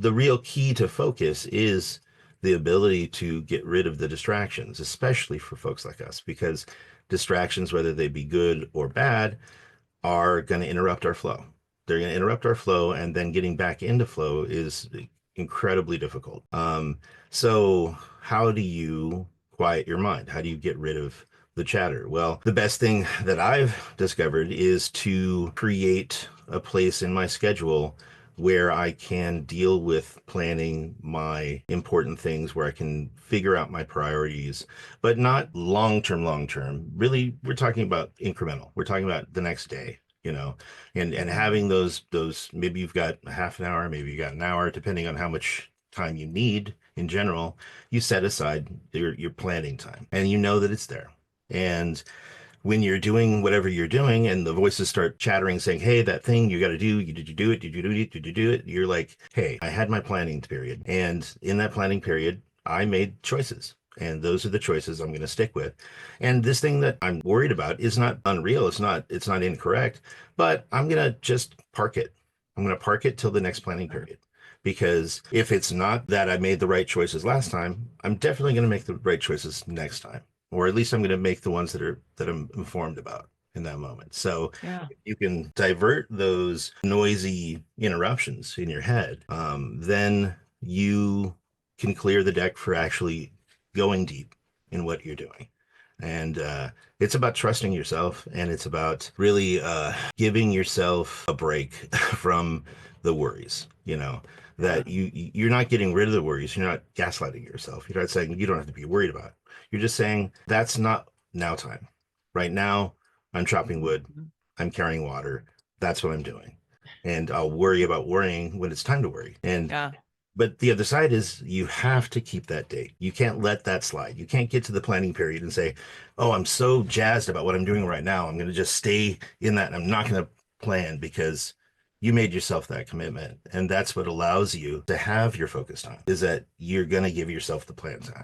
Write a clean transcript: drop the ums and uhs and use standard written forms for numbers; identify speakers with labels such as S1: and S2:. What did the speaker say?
S1: the real key to focus is the ability to get rid of the distractions, especially for folks like us, because distractions, whether they be good or bad, are going to interrupt our flow. They're going to interrupt our flow, and then getting back into flow is incredibly difficult. So how do you quiet your mind? How do you get rid of the chatter? Well, the best thing that I've discovered is to create a place in my schedule where I can deal with planning my important things, where I can figure out my priorities, but not long term, long term. Really, we're talking about incremental. We're talking about the next day, and having those maybe you've got a half an hour, maybe you got an hour, depending on how much time you need in general. You set aside your planning time, and you know that it's there. And when you're doing whatever you're doing and the voices start chattering saying, hey, that thing you got to do, did you do it, did you do it, did you do it, you're like, hey, I had my planning period, and in that planning period I made choices, and those are the choices I'm going to stick with. And this thing that I'm worried about is not unreal, it's not incorrect, but I'm going to just park it. I'm going to park it till the next planning period, because if it's not that I made the right choices last time, I'm definitely going to make the right choices next time, or at least I'm going to make the ones that I'm informed about in that moment. So
S2: Yeah.
S1: if you can divert those noisy interruptions in your head, then you can clear the deck for actually going deep in what you're doing. And it's about trusting yourself, and it's about really giving yourself a break from the worries. That you're not getting rid of the worries. You're not gaslighting yourself. You're not saying you don't have to be worried about it. You're just saying that's not now time. Right now, I'm chopping wood. I'm carrying water. That's what I'm doing. And I'll worry about worrying when it's time to worry. And
S2: Yeah.
S1: but the other side is you have to keep that date. You can't let that slide. You can't get to the planning period and say, oh, I'm so jazzed about what I'm doing right now, I'm going to just stay in that and I'm not going to plan, because you made yourself that commitment. And that's what allows you to have your focus time, is that you're going to give yourself the plan time.